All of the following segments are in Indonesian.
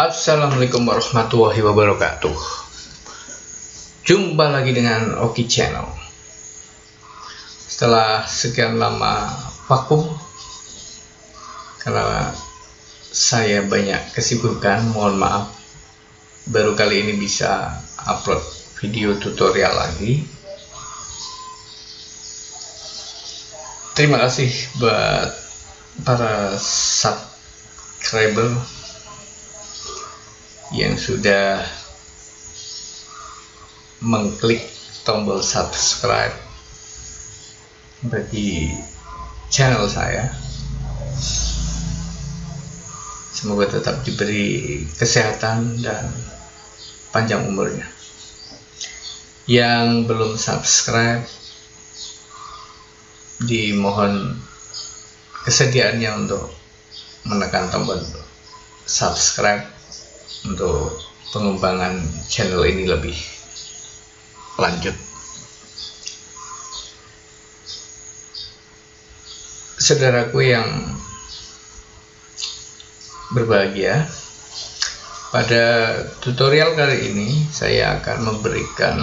Assalamualaikum warahmatullahi wabarakatuh. Jumpa lagi dengan Oki Channel. Setelah sekian lama vakum karena saya banyak kesibukan, mohon maaf. Baru kali ini bisa upload video tutorial lagi. Terima kasih buat para subscriber yang sudah mengklik tombol subscribe bagi channel saya. Semoga tetap diberi kesehatan dan panjang umurnya. Yang belum subscribe, dimohon kesediaannya untuk menekan tombol subscribe untuk pengembangan channel ini lebih lanjut. Saudaraku yang berbahagia, pada tutorial kali ini saya akan memberikan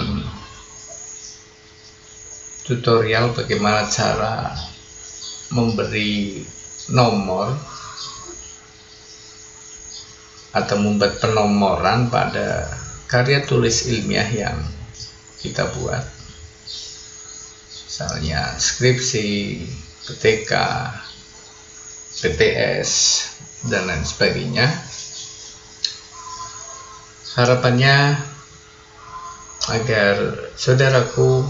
tutorial bagaimana cara memberi nomor atau membuat penomoran pada karya tulis ilmiah yang kita buat, misalnya skripsi, PTK, PTS, dan lain sebagainya. Harapannya agar saudaraku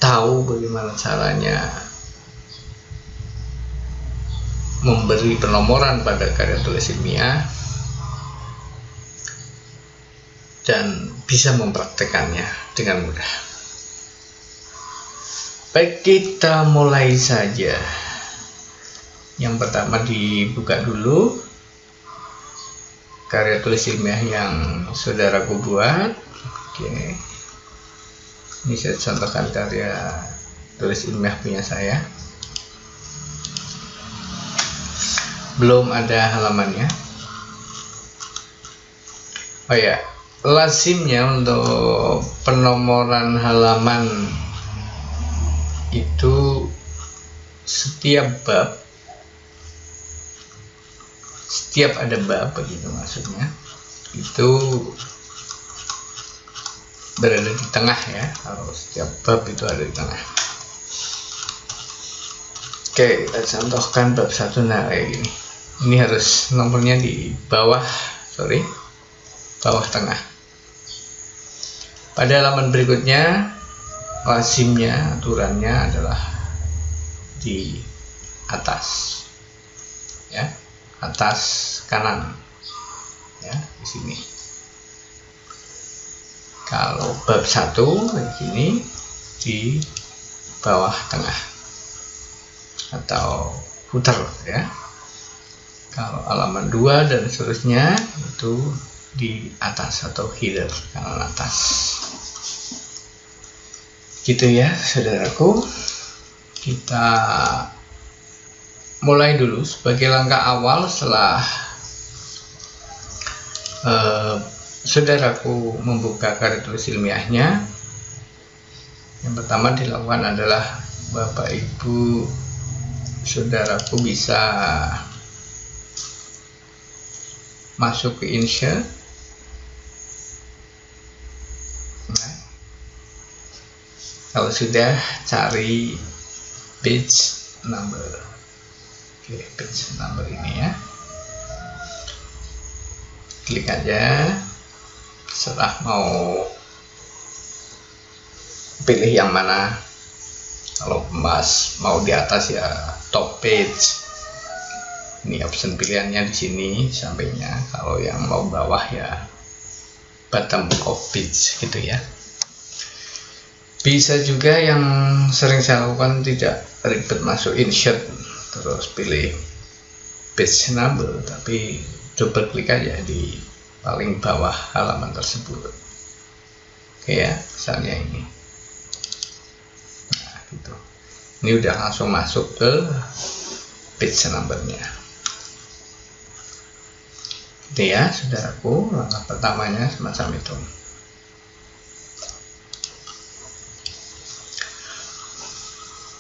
tahu bagaimana caranya memberi penomoran pada karya tulis ilmiah dan bisa mempraktekannya dengan mudah. Baik, kita mulai saja. Yang pertama, dibuka dulu karya tulis ilmiah yang saudaraku buat. Oke, ini saya contohkan karya tulis ilmiah punya saya. Belum ada halamannya. Oh ya, lazimnya untuk penomoran halaman itu setiap ada bab, begitu maksudnya, itu berada di tengah ya. Kalau setiap bab itu ada di tengah. Oke, kita contohkan bab 1. Nah, kayak gini. Ini harus nomornya di bawah tengah. Pada halaman berikutnya, lazimnya aturannya adalah di atas, ya, atas kanan, ya, di sini. Kalau bab 1 kayak gini, di bawah tengah atau footer, ya. Kalau halaman 2 dan seterusnya itu di atas atau header, kanan atas. Gitu ya, saudaraku. Kita mulai dulu. Sebagai langkah awal setelah saudaraku membuka karya tulis ilmiahnya, yang pertama dilakukan adalah Bapak Ibu saudaraku bisa masuk ke insert. Nah, kalau sudah, cari page number. Oke, page number ini ya, klik aja. Setelah pilih yang mana. Kalau mau di atas ya top page. Ini option pilihannya di sini sampingnya. Kalau yang mau bawah ya bottom of page, gitu ya. Bisa juga yang sering saya lakukan, tidak ribet masuk insert terus pilih page number, tapi double klik aja di paling bawah halaman tersebut. Oke ya, misalnya ini. Nah, gitu. Ini udah langsung masuk ke page numbernya. Itu ya saudaraku, langkah pertamanya semacam itu.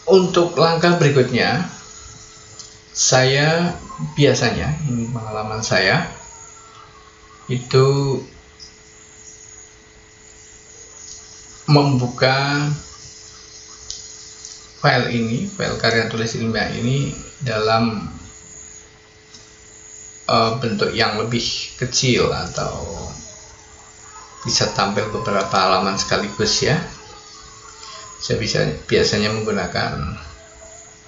Untuk langkah berikutnya, saya biasanya, ini pengalaman saya, itu membuka file ini, file karya tulis ilmiah ini dalam bentuk yang lebih kecil atau bisa tampil beberapa halaman sekaligus ya. Saya biasanya menggunakan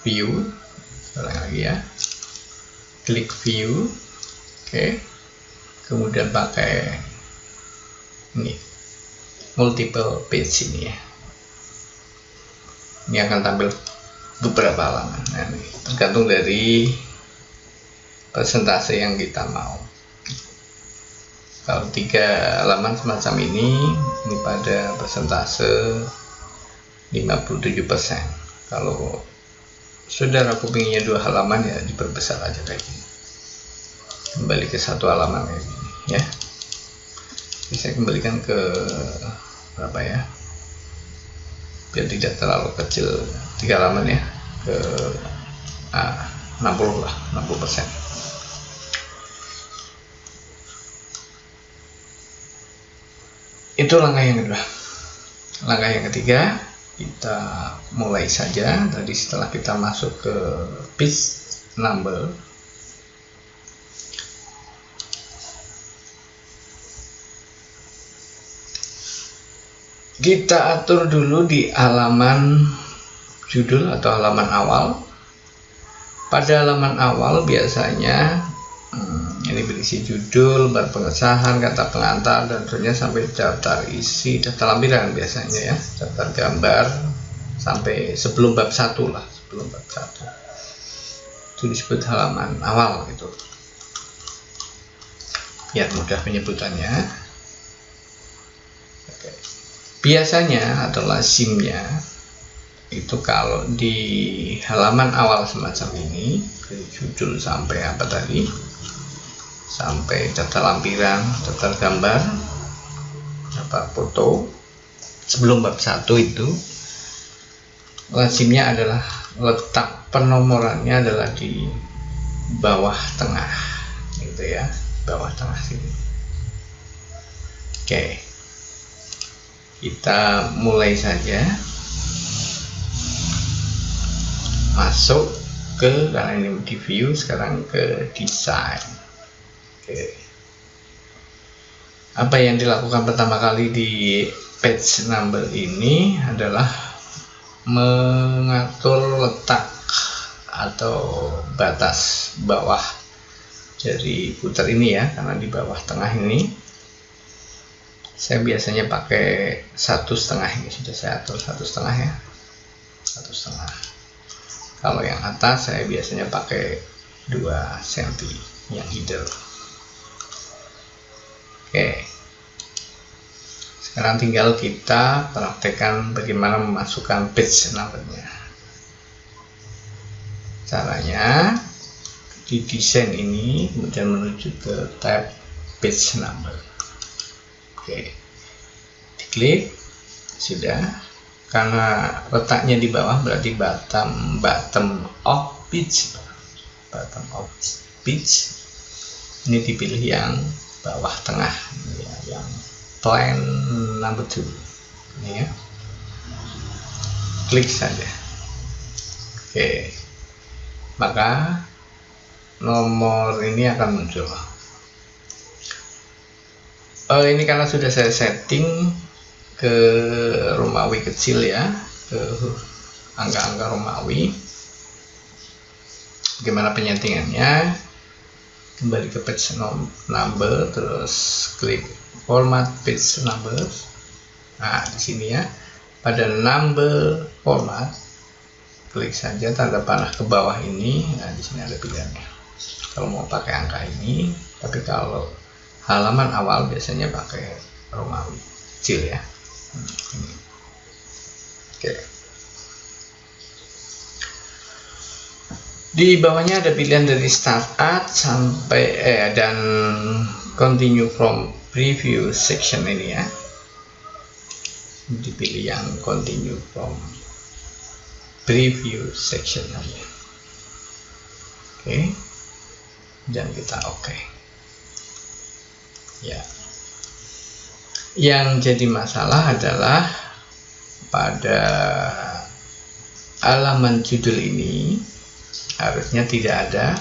view, sekarang lagi ya, klik view, oke, kemudian pakai ini multiple page ini ya. Ini akan tampil beberapa halaman. Nah, ini tergantung dari persentase yang kita mau. Kalau 3 halaman semacam ini pada persentase 57%. Kalau saudaraku pinginnya 2 halaman ya diperbesar aja kayak gini. Kembali ke 1 halaman kayak gini ya. Saya kembalikan ke berapa ya? Biar tidak terlalu kecil, 3 halaman ya, ke 60 lah, 60%. Itu langkah yang kedua. Langkah yang ketiga, kita mulai saja. Tadi setelah kita masuk ke page number, kita atur dulu di halaman judul atau halaman awal. Pada halaman awal biasanya ini berisi judul, bar pengesahan, kata pengantar, dan tentunya sampai daftar isi, daftar lampiran biasanya ya, daftar gambar sampai sebelum bab 1 lah, sebelum bab 1 itu disebut halaman awal gitu, biar mudah penyebutannya. Oke. Biasanya atau lazimnya itu kalau di halaman awal semacam ini, dari judul sampai apa tadi, sampai daftar lampiran, daftar gambar, daftar foto, sebelum bab 1 itu lazimnya adalah letak penomorannya adalah di bawah tengah gitu ya, bawah tengah sini. Oke, kita mulai saja masuk ke, karena ini di view, sekarang ke desain. Oke. Apa yang dilakukan pertama kali di page number ini adalah mengatur letak atau batas bawah dari footer ini ya, karena di bawah tengah ini saya biasanya pakai 1,5 ini, sudah saya atur 1,5 ya, 1,5. Kalau yang atas saya biasanya pakai 2 cm yang ideal. Oke, sekarang tinggal kita praktekkan bagaimana memasukkan page numbernya. Caranya di desain ini, kemudian menuju ke tab page number. Oke, diklik, sudah. Karena letaknya di bawah berarti bottom of page, bottom of page. Ini dipilih yang bawah tengah ya, yang plain number 2 ini ya, klik saja. Oke, maka nomor ini akan muncul. Ini karena sudah saya setting ke Romawi kecil ya, ke angka-angka Romawi. Bagaimana penyetingannya? Kembali ke page number, terus klik format page number. Nah, di sini ya, pada number format, klik saja tanda panah ke bawah ini. Nah, di sini ada pilihannya. Kalau mau pakai angka ini, tapi kalau halaman awal biasanya pakai Romawi kecil ya. Ini. Oke. Di bawahnya ada pilihan dari start at sampai dan continue from preview section ini ya. Dipilih yang continue from preview section aja. Oke. Dan kita oke. Ya. Yang jadi masalah adalah pada halaman judul ini harusnya tidak ada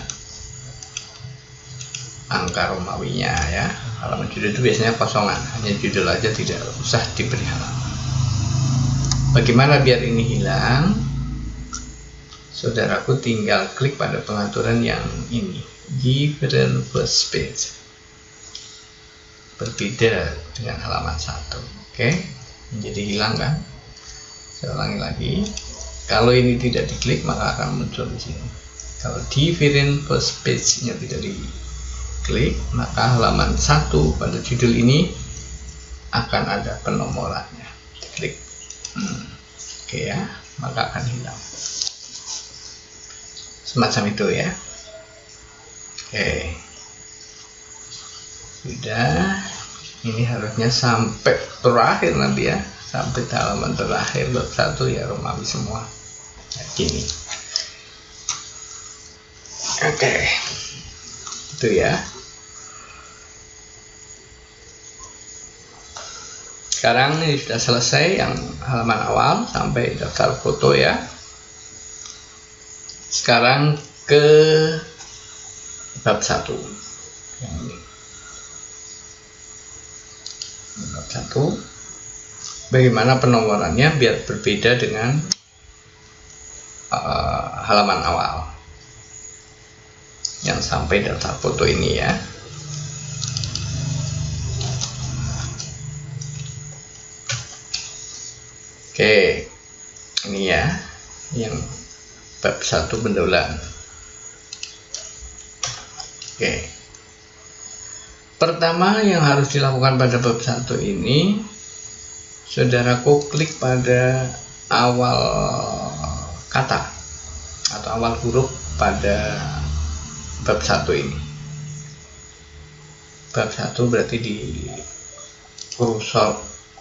angka Romawinya ya. Halaman judul itu biasanya kosongan, hanya judul aja, tidak usah diberi halaman. Bagaimana biar ini hilang? Saudaraku tinggal klik pada pengaturan yang ini, different first page, berbeda dengan halaman 1. Oke, jadi hilang kan? Saya ulangi lagi. Kalau ini tidak diklik maka akan muncul di sini. Kalau different first page-nya tidak diklik, maka halaman 1 pada judul ini akan ada penomorannya. Diklik. Oke ya, maka akan hilang. Semacam itu ya. Oke. Sudah. Ini harusnya sampai terakhir nanti ya. Sampai halaman terakhir bab 1 ya Romawi semua. Kayak gini. Oke. Itu ya. Sekarang ini sudah selesai yang halaman awal sampai daftar foto ya. Sekarang ke bab 1 yang ini. Bab 1, bagaimana penomorannya biar berbeda dengan halaman awal yang sampai daftar foto ini ya. Oke, ini ya yang bab 1 pendahuluan. Oke. Pertama yang harus dilakukan pada bab 1 ini, saudaraku klik pada awal kata atau awal huruf pada bab 1 ini. Bab 1 berarti di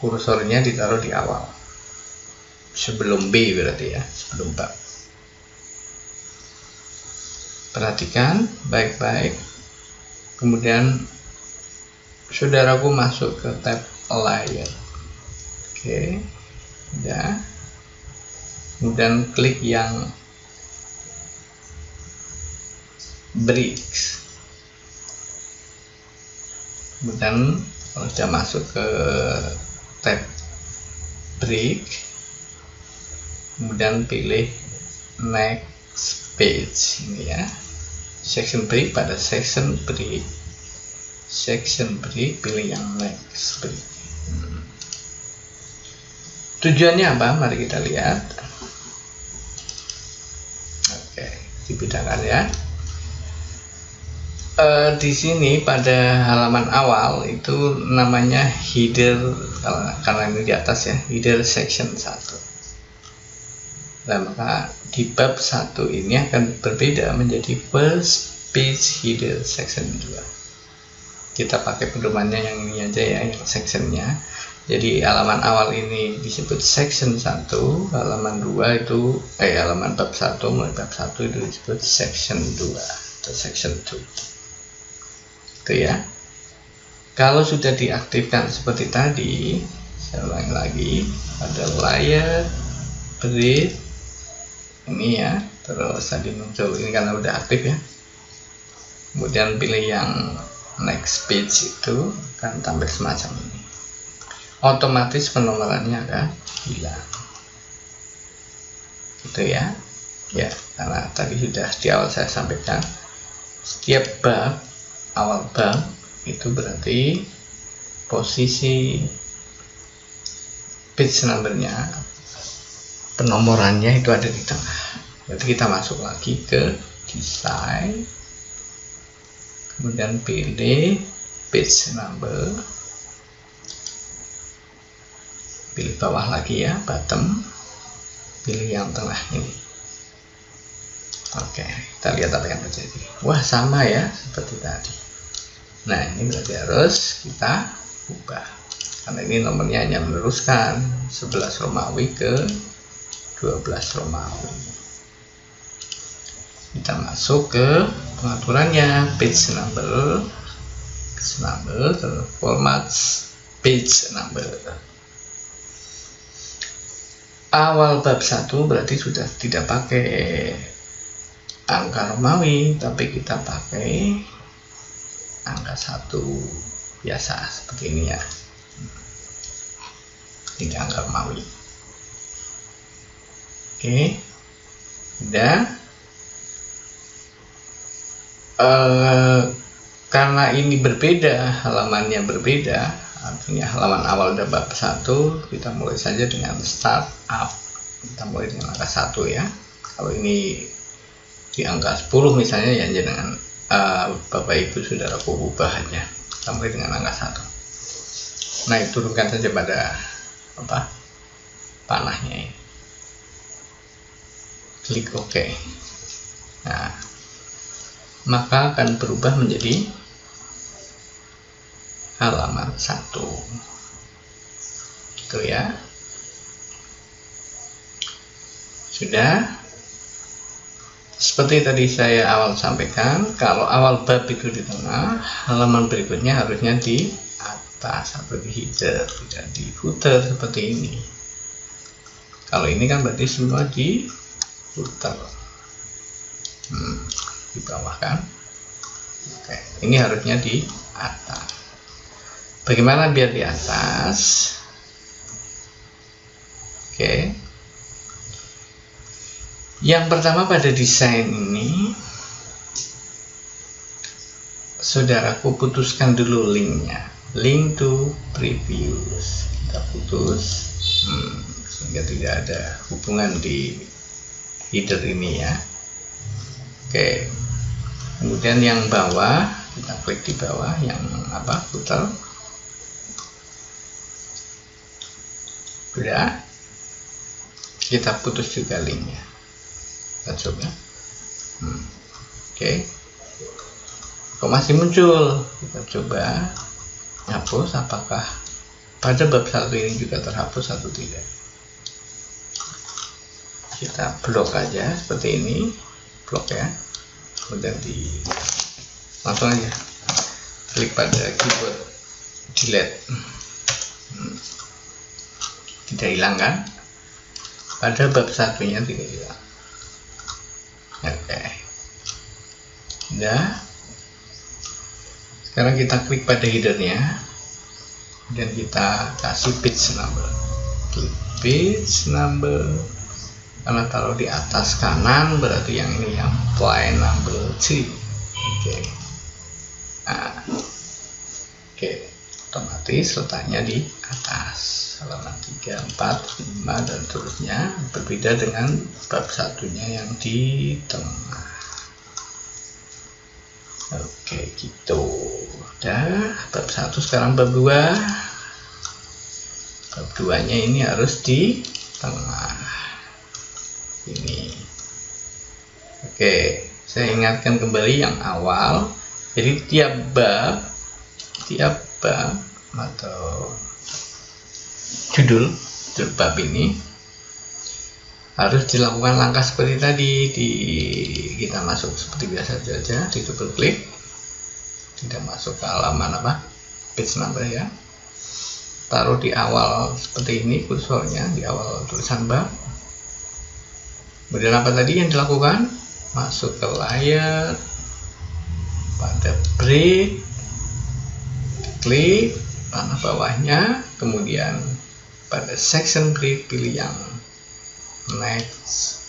kursornya ditaruh di awal. Sebelum B berarti ya, sebelum bab. Perhatikan baik-baik. Kemudian saudaraku masuk ke tab layer. Oke. Ya. Kemudian klik yang bricks. Kemudian kalau sudah masuk ke tab brick, kemudian pilih next page ini ya. Section break, pada section break pilih yang next break. Tujuannya apa? Mari kita lihat. Oke, dibedakan ya. Di sini pada halaman awal itu namanya header, karena ini di atas ya, header section 1. Nah, maka di bab 1 ini akan berbeda menjadi first page header section 2. Kita pakai pedomannya yang ini aja ya, yang sectionnya. Jadi halaman awal ini disebut section 1, halaman 2 itu halaman bab 1, mulai bab 1 itu disebut section 2 atau section 2. Itu ya. Kalau sudah diaktifkan seperti tadi, saya ulangi lagi, ada layer break ini ya, terus tadi muncul ini karena udah aktif ya. Kemudian pilih yang next page, itu akan tampil semacam ini. Otomatis penomorannya akan hilang. Gitu ya. Ya, karena tadi sudah di awal saya sampaikan, setiap bab, awal bab itu berarti posisi page numbernya, penomorannya itu ada di tengah. Jadi kita masuk lagi ke design, kemudian pilih page number, pilih bawah lagi ya, bottom, pilih yang tengah ini. Oke, kita lihat apa yang terjadi. Wah, sama ya seperti tadi. Nah, ini berarti harus kita ubah, karena ini nomornya hanya meneruskan 11 Romawi ke 12 Romawi. Kita masuk ke pengaturannya, page number, format page number. Awal bab 1 berarti sudah tidak pakai angka Romawi, tapi kita pakai angka 1 biasa seperti ini ya, tidak angka Romawi. Oke, udah. Karena ini berbeda, halamannya berbeda, artinya halaman awal dari bab 1, kita mulai saja dengan start up. Kita mulai dengan angka 1 ya. Kalau ini di angka 10 misalnya ya, dengan Bapak Ibu Saudaraku ubah aja. Kita mulai dengan angka 1. Nah, turunkan saja pada panahnya ini. Klik OK. Nah, maka akan berubah menjadi halaman 1 gitu ya. Sudah. Seperti tadi saya awal sampaikan, kalau awal bab itu di tengah, halaman berikutnya harusnya di atas atau di header, tidak di footer seperti ini. Kalau ini kan berarti semua di footer, di bawah kan. Oke, ini harusnya di atas. Bagaimana biar di atas? Oke, yang pertama pada desain ini, saudaraku putuskan dulu linknya, link to previous. Kita putus, sehingga tidak ada hubungan di header ini ya. Oke, kemudian yang bawah, kita klik di bawah yang footer. Sudah, kita putus juga linknya. Kita coba. Oke. Kok masih muncul? Kita coba hapus, apakah pada bab 1 ini juga terhapus atau tidak. Kita blok aja seperti ini, blok ya. Kemudian langsung aja klik pada keyboard delete. Tidak hilang kan? Pada bab 1-nya tidak hilang. Oke, udah. Sekarang kita klik pada headernya dan kita kasih page number. Klik page number, karena taruh di atas kanan berarti yang ini yang line number 3. Oke. Nah, oke, otomatis letaknya di atas halaman 3, 4, 5 dan seterusnya, berbeda dengan bab 1-nya yang di tengah. Oke, gitu. Udah, bab 1. Sekarang bab 2. Bab 2-nya ini harus di tengah ini. Oke, saya ingatkan kembali yang awal. Jadi tiap bab atau judul bab ini harus dilakukan langkah seperti tadi. Kita masuk seperti biasa saja, di double klik, tidak masuk ke halaman page number ya, taruh di awal seperti ini kursornya, di awal tulisan bab. Kemudian apa tadi yang dilakukan? Masuk ke layar, pada break, klik panah bawahnya, kemudian pada section break pilih yang next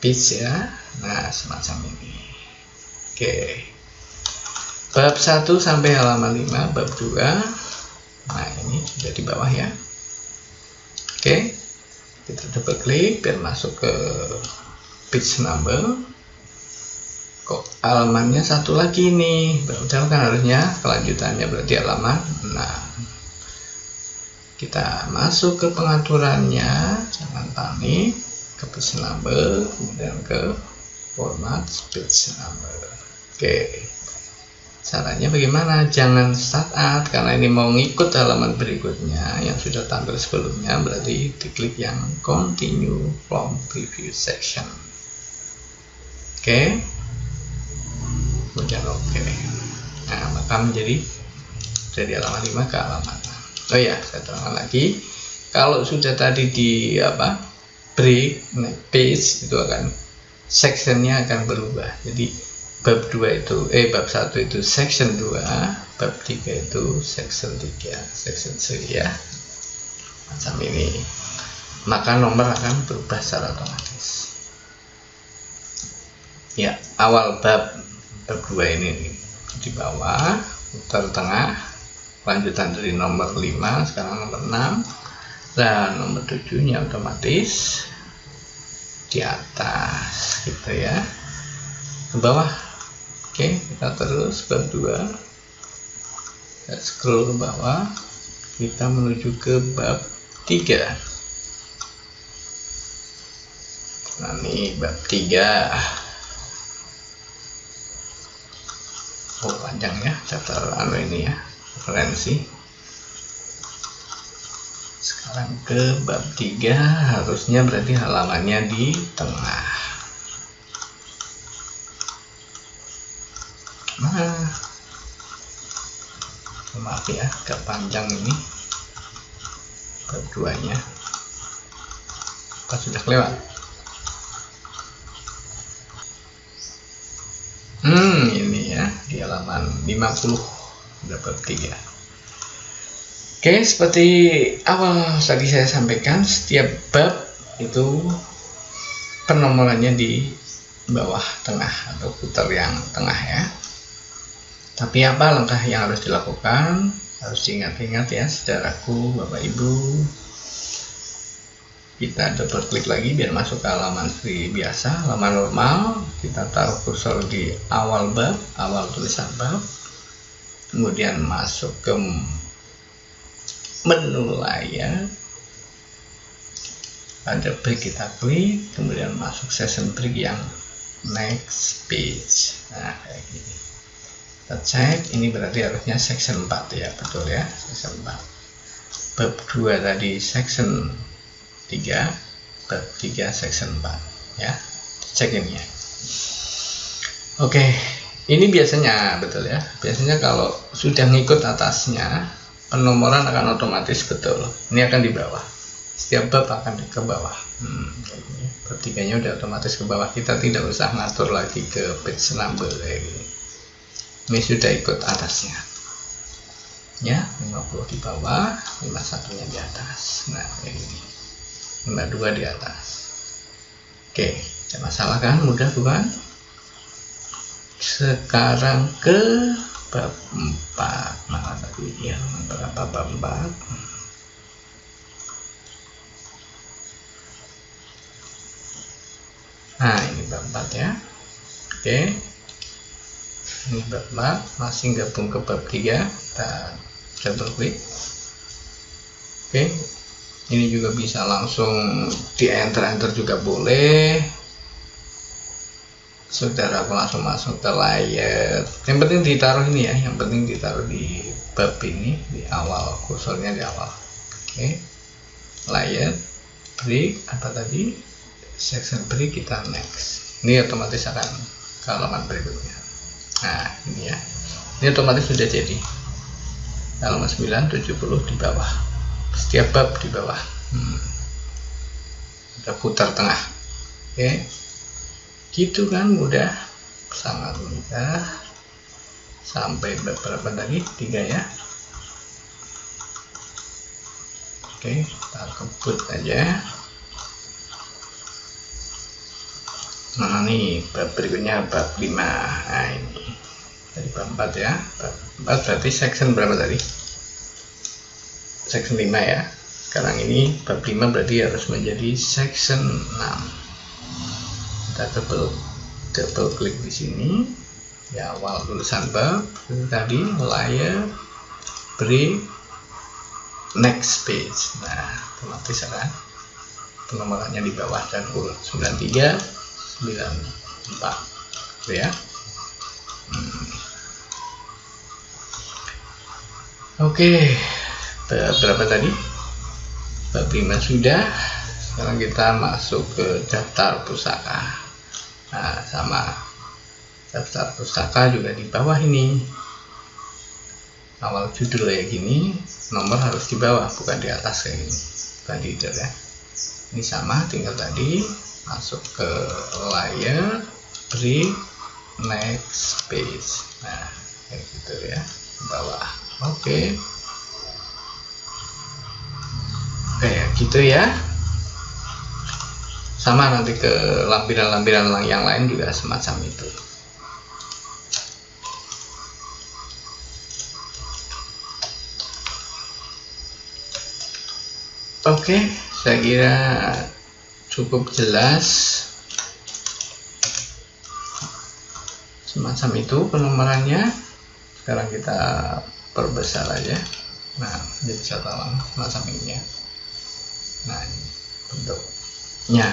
page ya. Nah, semacam ini. Oke, bab 1 sampai halaman 5, bab 2. Nah, ini sudah di bawah ya. Oke, kita double klik biar masuk ke page number. Kok halamannya satu lagi nih, padahal kan harusnya kelanjutannya berarti halaman 6. Kita masuk ke pengaturannya, jangan panik, ke page number, kemudian ke format page number. Oke, caranya bagaimana? Jangan start at, karena ini mau ngikut halaman berikutnya yang sudah tampil sebelumnya, berarti diklik yang continue from previous section. Oke, kemudian oke. Nah, maka menjadi dari halaman 5 ke halaman 6. Oh ya, saya terangkan lagi, kalau sudah tadi di break page itu akan sectionnya akan berubah. Jadi bab 2 itu bab 1 itu section 2, bab 3 itu section 3, section 3 ya, macam ini. Maka nomor akan berubah secara otomatis. Ya, awal bab 2 ini di bawah, putar tengah, lanjutan dari nomor 5 sekarang nomor 6, dan nomor 7 nya otomatis di atas gitu ya, ke bawah. Oke, kita terus bab 2, kita scroll ke bawah, kita menuju ke bab 3. Nah, ini bab 3. Oh, panjang ya chapter ini ya, referensi. Sekarang ke bab 3, harusnya berarti halamannya di tengah. Nah, maaf ya, agak panjang ini bab 2 nya. Apa sudah kelewat? Ini ya, di halaman 50 bab 3. Oke, seperti awal tadi saya sampaikan, setiap bab itu penomorannya di bawah tengah atau putar yang tengah ya. Tapi apa langkah yang harus dilakukan? Harus diingat-ingat ya, saudaraku, Bapak Ibu. Kita double klik lagi biar masuk ke halaman seperti biasa, halaman normal. Kita taruh kursor di awal bab, awal tulisan bab. Kemudian masuk ke menu layar. Pada break kita klik, kemudian masuk session break yang next page. Nah, kayak gini. Kita cek, ini berarti harusnya section 4 ya, betul ya, section 4. Bab 2 tadi section 3, bab 3 section 4 ya, cek ini ya. Oke, ini biasanya betul ya, biasanya kalau sudah ngikut atasnya, penomoran akan otomatis betul. Ini akan di bawah, setiap bab akan ke bawah. Kayak gini. Bab 3 nya udah otomatis ke bawah, kita tidak usah ngatur lagi ke page number kayak gini. Ini sudah ikut atasnya ya, 50 di bawah, 51 nya di atas. Nah, kayak gini, 52 di atas. Oke, tidak masalah kan, mudah bukan? Sekarang ke bab 4. Mana tadi ya, berapa bab 4? Nah, ini bab 4 ya. Oke, ini bab 4, masih gabung ke bab 3, kita double klik. Oke, ini juga bisa langsung di enter juga boleh. Saudara langsung masuk ke layar. Yang penting ditaruh ini ya, yang penting ditaruh di bab ini, di awal, kursornya di awal. Oke, layar, break, apa tadi? Section break, kita next. Ini otomatis akan ke halaman berikutnya. Nah, ini ya, ini otomatis sudah jadi halaman 9, 70 di bawah, setiap bab di bawah. Kita putar tengah. Oke, gitu kan, mudah, sangat mudah. Sampai berapa tadi? 3 ya. Oke, kita kebut aja. Nah, nih bab berikutnya bab 5. Nah, ini dari bab 4 ya. Bab 4 berarti section berapa tadi? Section 5 ya. Sekarang ini bab 5 berarti harus menjadi section 6. Kita double klik di sini. Ya, awal tulisan bab tadi, layar, break, next page. Nah, otomatis akan penomorannya di bawah dan urut 93, 94 gitu ya. Oke, berapa tadi? Bab 5 sudah. Sekarang kita masuk ke daftar pustaka. Nah, sama daftar pustaka juga di bawah ini. Awal judul kayak gini, nomor harus di bawah, bukan di atas kayak gini. Bukan di ya. Ini sama, tinggal tadi masuk ke layer, break, next page. Nah, kayak gitu ya, di bawah. Oke. Kayak gitu ya. Sama nanti ke lampiran-lampiran yang lain juga semacam itu. Oke, saya kira cukup jelas. Semacam itu penomorannya. Sekarang kita perbesar aja. Nah, jadi catatan semacam ini ya. Nah, ini bentuknya.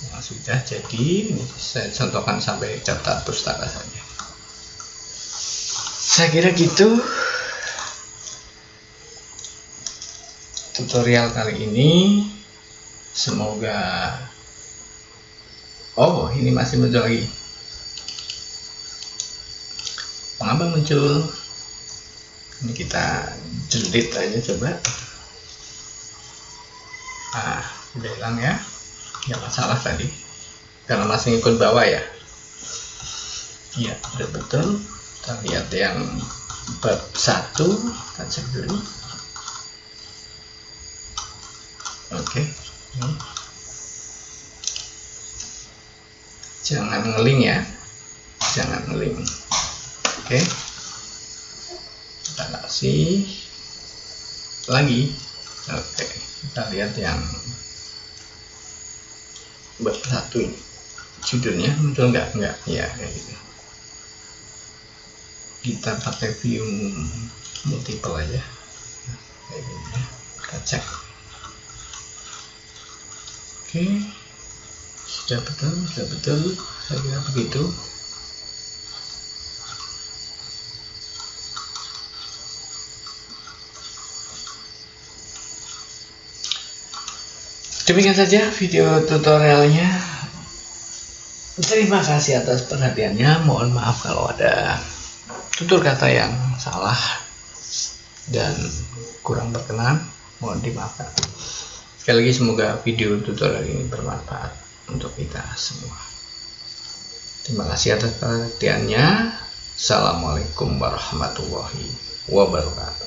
Nah, sudah jadi. Ini saya contohkan sampai daftar pustaka saja. Saya kira gitu. Tutorial kali ini semoga ini masih muncul lagi. Mengapa muncul? Ini kita delete aja coba. Udah hilang ya, nggak masalah tadi karena masih ngikut bawah ya. Iya, betul. Kita lihat yang bab 1, kita cek dulu. Oke, jangan ngeling ya, jangan ngeling. Oke, kita kasih lagi. Oke, kita lihat yang bab 1 ini, judulnya muncul nggak ya, kayak gitu. Kita pakai view multiple aja, kayak gini ya. Kita cek. Oke, sudah betul, saya kira begitu. Demikian saja video tutorialnya. Terima kasih atas perhatiannya. Mohon maaf kalau ada tutur kata yang salah dan kurang berkenan. Mohon dimaafkan. Sekali lagi semoga video tutorial ini bermanfaat untuk kita semua. Terima kasih atas perhatiannya. Assalamualaikum warahmatullahi wabarakatuh.